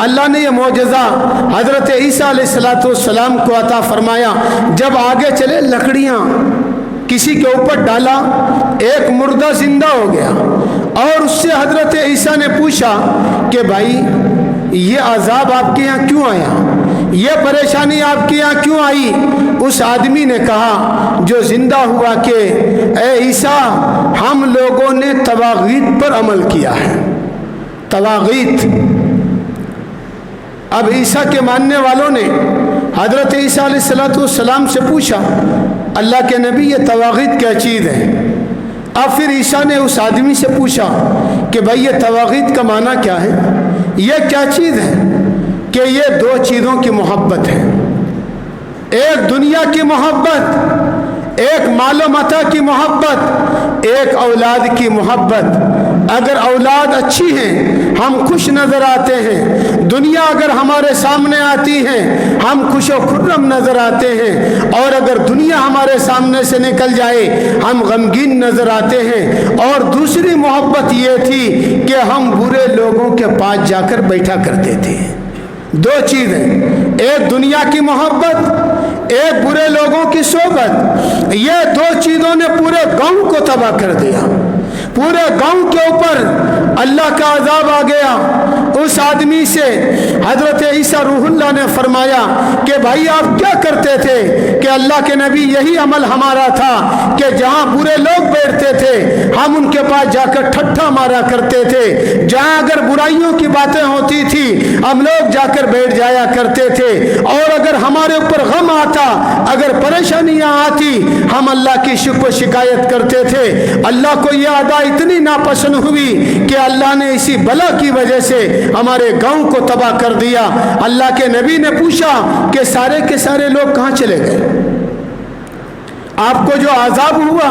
اللہ نے یہ معجزہ حضرت عیسیٰ علیہ السلام کو عطا فرمایا. جب آگے چلے لکڑیاں کسی کے اوپر ڈالا, ایک مردہ زندہ ہو گیا, اور اس سے حضرت عیسیٰ نے پوچھا کہ بھائی یہ عذاب آپ کے یہاں کیوں آیا, یہ پریشانی آپ کے یہاں کیوں آئی؟ اس آدمی نے کہا جو زندہ ہوا کہ اے عیسیٰ, ہم لوگوں نے طواغیت پر عمل کیا ہے. طواغیت. اب عیسیٰ کے ماننے والوں نے حضرت عیسیٰ علیہ السلام سے پوچھا اللہ کے نبی یہ طواغیت کیا چیز ہے؟ اب پھر عیسیٰ نے اس آدمی سے پوچھا کہ بھائی یہ طواغیت کا معنی کیا ہے, یہ کیا چیز ہے؟ کہ یہ دو چیزوں کی محبت ہے, ایک دنیا کی محبت, ایک مال و متاع کی محبت, ایک اولاد کی محبت. اگر اولاد اچھی ہیں ہم خوش نظر آتے ہیں, دنیا اگر ہمارے سامنے آتی ہے ہم خوش و خرم نظر آتے ہیں, اور اگر دنیا ہمارے سامنے سے نکل جائے ہم غمگین نظر آتے ہیں. اور دوسری محبت یہ تھی کہ ہم برے لوگوں کے پاس جا کر بیٹھا کرتے تھے. دو چیزیں, ایک دنیا کی محبت, ایک برے لوگوں کی صحبت. یہ دو چیزوں نے پورے گاؤں کو تباہ کر دیا. پورے گاؤں کے اوپر اللہ کا عذاب آ گیا. اس آدمی سے حضرت عیسیٰ روح اللہ نے فرمایا کہ بھائی آپ کیا کرتے تھے؟ کہ اللہ کے نبی یہی عمل ہمارا تھا کہ جہاں برے لوگ بیٹھتے تھے ہم ان کے پاس جا کر ٹھٹھا مارا کرتے تھے, جہاں اگر برائیوں کی باتیں ہوتی تھی ہم لوگ جا کر بیٹھ جایا کرتے تھے, اور اگر ہمارے اوپر غم آتا, اگر پریشانیاں آتی ہم اللہ کی شکر و شکایت کرتے تھے. اللہ کو یہ ادا اتنی ناپسند ہوئی کہ اللہ نے اسی بلا کی وجہ سے ہمارے گاؤں کو تباہ کر دیا. اللہ کے نبی نے پوچھا کہ سارے کے سارے لوگ کہاں چلے گئے؟ آپ کو جو عذاب ہوا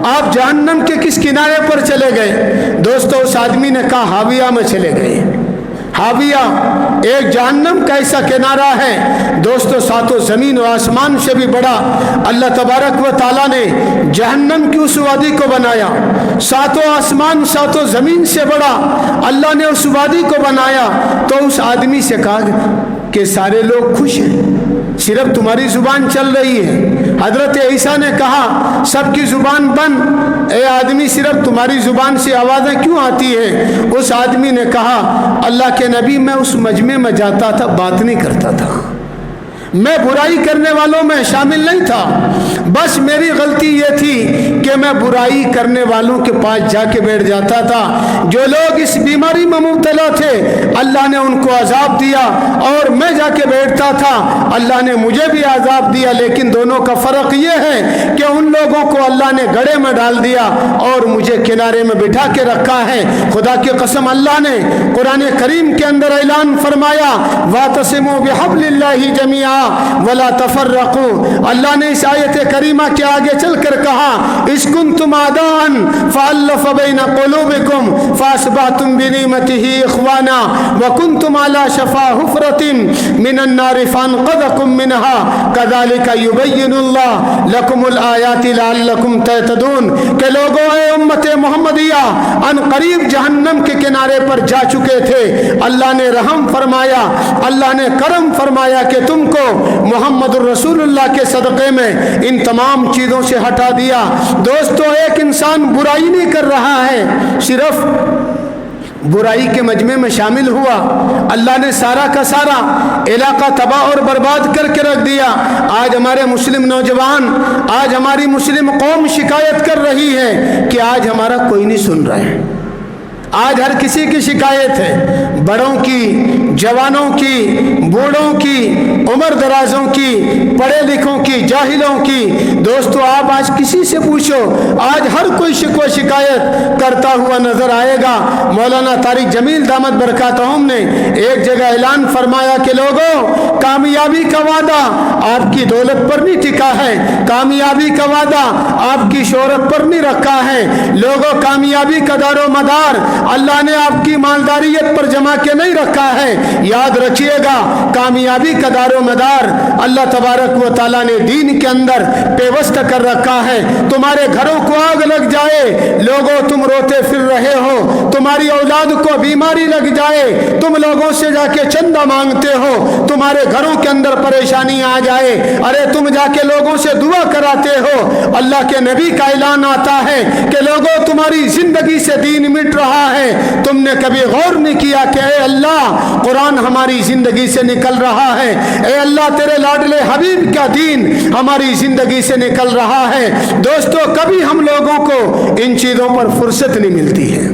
آپ جہنم کے کس کنارے پر چلے گئے؟ دوستو اس آدمی نے کہا حاویہ میں چلے گئے. حاویہ ایک جہنم کا ایسا کنارہ ہے دوستو, ساتوں زمین و آسمان سے بھی بڑا اللہ تبارک و تعالیٰ نے جہنم کی اس وادی کو بنایا. ساتوں آسمان ساتوں زمین سے بڑا اللہ نے اس وادی کو بنایا. تو اس آدمی سے کہا کہ سارے لوگ خوش ہیں, صرف تمہاری زبان چل رہی ہے. حضرت عیسیٰ نے کہا سب کی زبان بند, اے آدمی صرف تمہاری زبان سے آوازیں کیوں آتی ہیں؟ اس آدمی نے کہا اللہ کے نبی میں اس مجمع میں جاتا تھا, بات نہیں کرتا تھا, میں برائی کرنے والوں میں شامل نہیں تھا, بس میری غلطی یہ تھی کہ میں برائی کرنے والوں کے پاس جا کے بیٹھ جاتا تھا. جو لوگ اس بیماری میں مبتلا تھے اللہ نے ان کو عذاب دیا, اور میں جا کے بیٹھتا تھا اللہ نے مجھے بھی عذاب دیا. لیکن دونوں کا فرق یہ ہے کہ ان لوگوں کو اللہ نے گڑھے میں ڈال دیا اور مجھے کنارے میں بٹھا کے رکھا ہے. خدا کی قسم اللہ نے قرآن کریم کے اندر اعلان فرمایا وَاعْتَصِمُوا بِحَبْلِ اللَّهِ جَمِيعًا وَلَا تَفَرَّقُوا. اللہ نے اس آیت کریمہ کے آگے چل کر کہا اِذْ كُنْتُمْ أَعْدَاءً فَأَلَّفَ بَيْنَ قُلُوبِكُمْ فَأَصْبَحْتُمْ بِنِعْمَتِهِ إِخْوَانًا وَكُنْتُمْ عَلَى شَفَا حُفْرَةٍ مِنَ النَّارِ فَأَنْقَذَكُم مِّنْهَا كَذَلِكَ يُبَيِّنُ اللَّهُ لَكُمُ الْآيَاتِ لَعَلَّكُمْ تَهْتَدُونَ. کہ لوگوں اے امت محمدیہ ان قریب جہنم کے کنارے پر جا چکے تھے, اللہ نے رحم فرمایا, اللہ نے کرم فرمایا کہ تم کو محمد الرسول اللہ کے صدقے میں ان تمام چیزوں سے ہٹا دیا. دوستو ایک انسان برائی نہیں کر رہا ہے, صرف برائی کے مجمع میں شامل ہوا, اللہ نے سارا کا سارا علاقہ تباہ اور برباد کر کے رکھ دیا. آج ہمارے مسلم نوجوان, آج ہماری مسلم قوم شکایت کر رہی ہے کہ آج ہمارا کوئی نہیں سن رہا ہے. آج ہر کسی کی شکایت ہے, بڑوں کی, جوانوں کی, بوڑھوں کی, عمر درازوں کی, پڑھے لکھوں کی, جاہلوں کی. دوستو آپ آج کسی سے پوچھو آج ہر کوئی شکوہ شکایت کرتا ہوا نظر آئے گا. مولانا طارق جمیل دامت برکاتہم نے ایک جگہ اعلان فرمایا کہ لوگوں کامیابی کا وعدہ آپ کی دولت پر نہیں ٹکا ہے, کامیابی کا وعدہ آپ کی شہرت پر نہیں رکھا ہے. لوگوں کامیابی کا دار و مدار اللہ نے آپ کی مالداریت پر جمع کے نہیں رکھا ہے. یاد رکھیے گا کامیابی کا دار و مدار اللہ تبارک و تعالیٰ نے دین کے اندر پیوست کر رکھا ہے. تمہارے گھروں کو آگ لگ جائے, لوگوں تم روتے پھر رہے ہو, تمہاری اولاد کو بیماری لگ جائے, تم لوگوں سے جا کے چندہ مانگتے ہو, تمہارے گھروں کے اندر پریشانی آ جائے, ارے تم جا کے لوگوں سے دعا کراتے ہو. اللہ کے نبی کا اعلان آتا ہے کہ لوگوں تمہاری زندگی سے دین مٹ رہا ہے, تم نے کبھی غور نہیں کیا کہ اے اللہ قرآن ہماری زندگی سے نکل رہا ہے, اے اللہ تیرے لاڈلے حبیب کا دین ہماری زندگی سے نکل رہا ہے. دوستو کبھی ہم لوگوں کو ان چیزوں پر فرصت نہیں ملتی ہے.